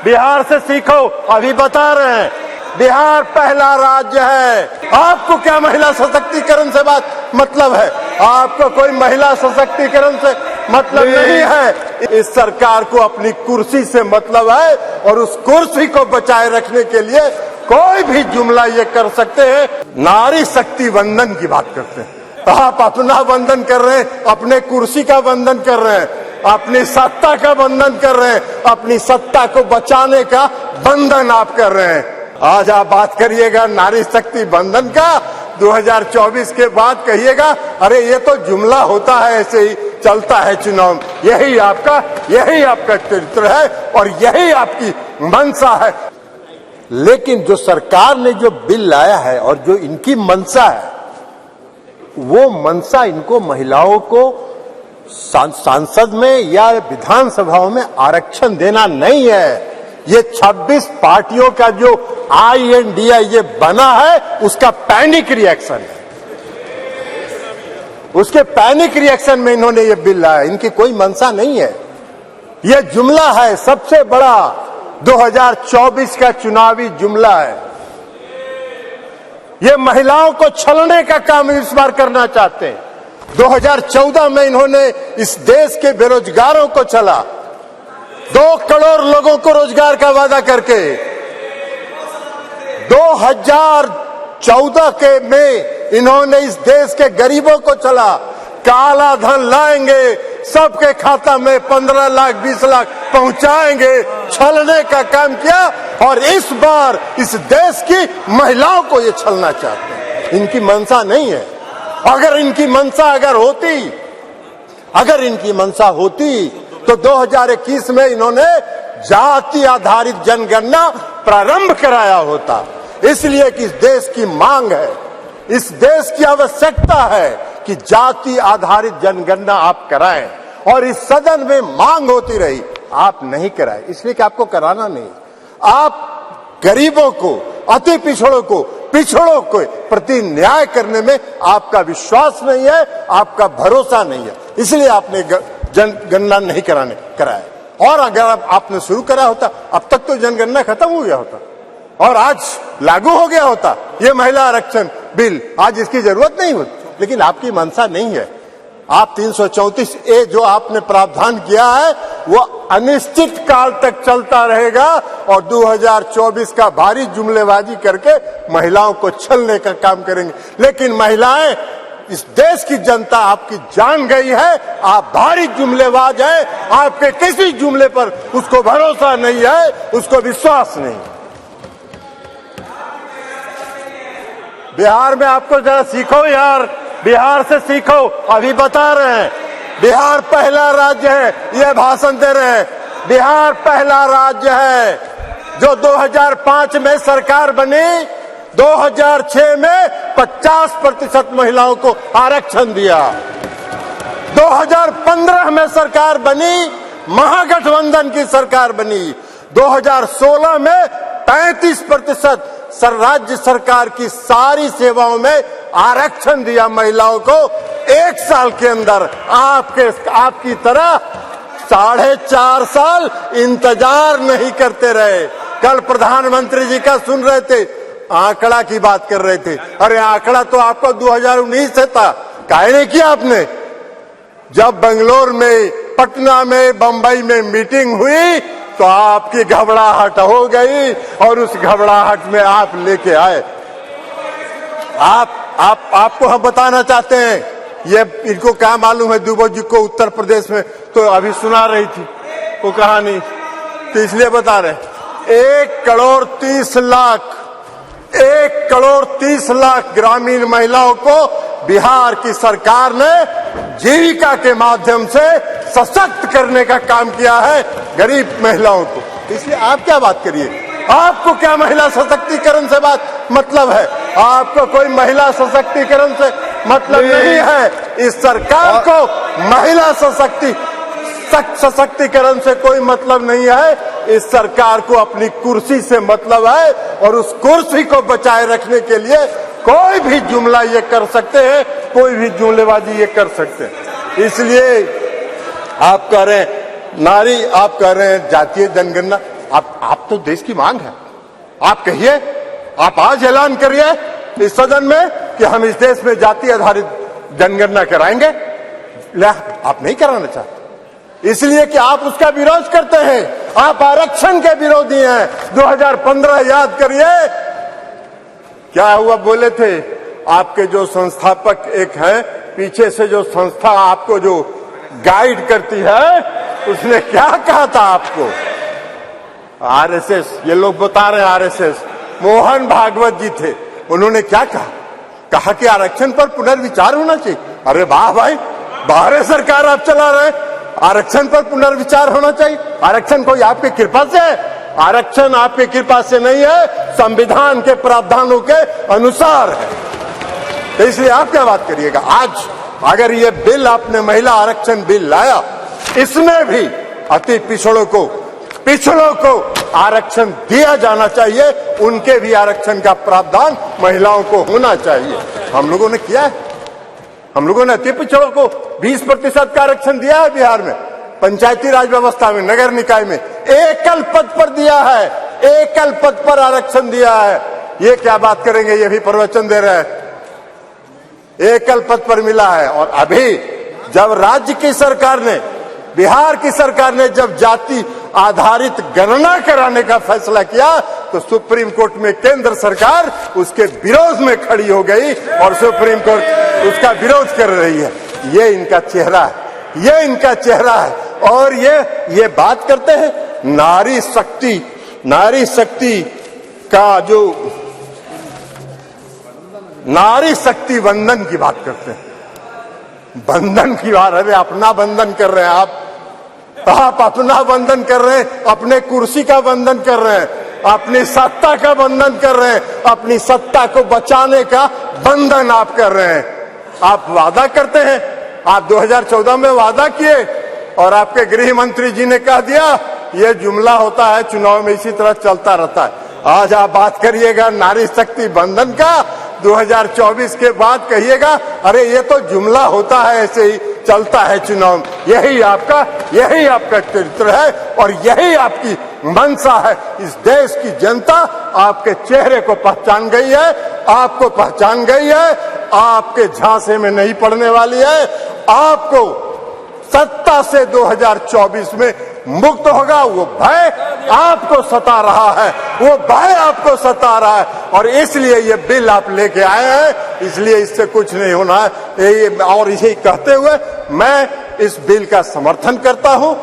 बिहार से सीखो, अभी बता रहे हैं बिहार पहला राज्य है। आपको क्या महिला सशक्तिकरण से बात मतलब है? आपको कोई महिला सशक्तिकरण से मतलब नहीं है। इस सरकार को अपनी कुर्सी से मतलब है और उस कुर्सी को बचाए रखने के लिए कोई भी जुमला ये कर सकते हैं। नारी शक्ति वंदन की बात करते हैं, आप अपना वंदन कर रहे हैं, अपने कुर्सी का वंदन कर रहे हैं, अपनी सत्ता का वंदन कर रहे हैं, अपनी सत्ता को बचाने का वंदन आप कर रहे हैं। आज आप बात करिएगा नारी शक्ति वंदन का, 2024 के बाद कहिएगा अरे ये तो जुमला होता है, ऐसे ही चलता है चुनाव। यही आपका चरित्र है और यही आपकी मंशा है। लेकिन जो सरकार ने जो बिल लाया है और जो इनकी मंशा है, वो मंशा इनको महिलाओं को सांसद में या विधानसभाओं में आरक्षण देना नहीं है। ये 26 पार्टियों का जो INDA ये बना है, उसका पैनिक रिएक्शन है। उसके पैनिक रिएक्शन में इन्होंने ये बिल लाया। इनकी कोई मंशा नहीं है। ये जुमला है, सबसे बड़ा 2024 का चुनावी जुमला है। ये महिलाओं को छलने का काम इस बार करना चाहते हैं। 2014 में इन्होंने इस देश के बेरोजगारों को छला, 2 करोड़ लोगों को रोजगार का वादा करके। 2014 के में इन्होंने इस देश के गरीबों को छला, काला धन लाएंगे, सबके खाता में 15 लाख 20 लाख पहुंचाएंगे, छलने का काम किया। और इस बार इस देश की महिलाओं को ये छलना चाहते हैं। इनकी मंशा नहीं है। अगर इनकी मंशा होती तो 2021 में इन्होंने जाति आधारित जनगणना प्रारंभ कराया होता। इसलिए कि इस देश की मांग है, इस देश की आवश्यकता है कि जाति आधारित जनगणना आप कराएं। और इस सदन में मांग होती रही, आप नहीं कराए, इसलिए कि आपको कराना नहीं। आप गरीबों को, अति पिछड़ों को प्रति न्याय करने में आपका विश्वास नहीं है, आपका भरोसा नहीं है, इसलिए आपने जनगणना नहीं कराया। और अगर आपने शुरू करा होता, अब तक तो जनगणना खत्म हो गया होता और आज लागू हो गया होता ये महिला आरक्षण बिल। आज इसकी जरूरत नहीं होती, लेकिन आपकी मंशा नहीं है। आप 334A जो आपने प्रावधान किया है वो अनिश्चित काल तक चलता रहेगा और 2024 का भारी जुमलेबाजी करके महिलाओं को छलने का काम करेंगे। लेकिन महिलाएं, इस देश की जनता आपकी जान गई है, आप भारी जुमलेबाज हैं। आपके किसी जुमले पर उसको भरोसा नहीं है, उसको विश्वास नहीं। बिहार में आपको जरा सीखो यार, बिहार से सीखो, अभी बता रहे हैं बिहार पहला राज्य है। ये भाषण दे रहे हैं बिहार पहला राज्य है। जो 2005 में सरकार बनी, 2006 में 50% महिलाओं को आरक्षण दिया। 2015 में सरकार बनी, महागठबंधन की सरकार बनी। 2016 में 35% राज्य सरकार की सारी सेवाओं में आरक्षण दिया महिलाओं को। 1 साल के अंदर आपकी तरह 4.5 साल इंतजार नहीं करते रहे। कल प्रधानमंत्री जी का सुन रहे थे, आंकड़ा की बात कर रहे थे। अरे आंकड़ा तो आपका 2019 से था, काहे नहीं किया आपने? जब बेंगलोर में, पटना में, बंबई में मीटिंग हुई तो आपकी घबराहट हो गई और उस घबराहट में आप लेके आए। आपको हम बताना चाहते हैं, ये इनको क्या मालूम है दुबे जी को उत्तर प्रदेश में तो अभी सुना रही थी वो कहानी, तो इसलिए बता रहे 1 करोड़ 30 लाख ग्रामीण महिलाओं को बिहार की सरकार ने जीविका के माध्यम से सशक्त करने का काम किया है, गरीब महिलाओं को। इसलिए आप क्या बात करिए, आपको क्या महिला सशक्तिकरण से बात मतलब है? आपको कोई महिला सशक्तिकरण से मतलब नहीं है। इस सरकार को महिला सशक्तिकरण से कोई मतलब नहीं है। इस सरकार को अपनी कुर्सी से मतलब है और उस कुर्सी को बचाए रखने के लिए कोई भी जुमला ये कर सकते हैं, कोई भी जुमलेबाजी ये कर सकते हैं। इसलिए आप कह रहे हैं नारी, आप कह रहे हैं जातीय जनगणना, आप तो देश की मांग है, आप कहिए, आप आज ऐलान करिए इस सदन में कि हम इस देश में जाति आधारित जनगणना कराएंगे। आप नहीं कराना चाहते इसलिए कि आप उसका विरोध करते हैं, आप आरक्षण के विरोधी हैं। 2015 याद करिए क्या हुआ, बोले थे आपके जो संस्थापक एक हैं, पीछे से जो संस्था आपको जो गाइड करती है, उसने क्या कहा था आपको? आरएसएस, ये लोग बता रहे हैं आरएसएस, मोहन भागवत जी थे, उन्होंने क्या कहा कि आरक्षण पर पुनर्विचार होना चाहिए। अरे वाह भाई, बाहर सरकार आप चला रहे हैं, आरक्षण पर पुनर्विचार होना चाहिए। आरक्षण कोई आपकी कृपा से है? आरक्षण आपकी कृपा से नहीं है, संविधान के प्रावधानों के अनुसार है। तो इसलिए आप क्या बात करिएगा? आज अगर ये बिल आपने महिला आरक्षण बिल लाया, इसमें भी अति पिछड़ों को आरक्षण दिया जाना चाहिए, उनके भी आरक्षण का प्रावधान महिलाओं को होना चाहिए। हम लोगों ने किया है, हम लोगों ने अति पिछड़ों को 20% का आरक्षण दिया है बिहार में, पंचायती राज व्यवस्था में, नगर निकाय में एकल पद पर दिया है, एकल पद पर आरक्षण दिया है। ये क्या बात करेंगे, ये भी प्रवचन दे रहे हैं, एकल पद पर मिला है। और अभी जब राज्य की सरकार ने, बिहार की सरकार ने जब जाति आधारित गणना कराने का फैसला किया, तो सुप्रीम कोर्ट में केंद्र सरकार उसके विरोध में खड़ी हो गई और सुप्रीम कोर्ट उसका विरोध कर रही है। ये इनका चेहरा है, ये इनका चेहरा है। और ये बात करते हैं नारी शक्ति का जो नारी शक्ति वंदन की बात करते हैं, बंधन की बात। अरे अपना बंधन कर रहे हैं आप अपना बंधन कर रहे हैं, अपने कुर्सी का बंधन कर रहे हैं, अपनी सत्ता का बंधन कर रहे हैं, अपनी सत्ता को बचाने का बंधन आप कर रहे हैं। आप वादा करते हैं, आप 2014 में वादा किए और आपके गृह मंत्री जी ने कह दिया, ये जुमला होता है चुनाव में, इसी तरह चलता रहता है। आज आप बात करिएगा नारी शक्ति बंधन का, 2024 के बाद कहिएगा अरे ये तो जुमला होता है, ऐसे ही चलता है चुनाव। यही आपका चरित्र है और यही आपकी मंशा है। इस देश की जनता आपके चेहरे को पहचान गई है, आपको पहचान गई है, आपके झांसे में नहीं पड़ने वाली है। आपको सत्ता से 2024 में मुक्त होगा, वो भय आपको सता रहा है, वो भय आपको सता रहा है। और इसलिए ये बिल आप लेके आए हैं, इसलिए इससे कुछ नहीं होना है। और इसे कहते हुए मैं इस बिल का समर्थन करता हूं।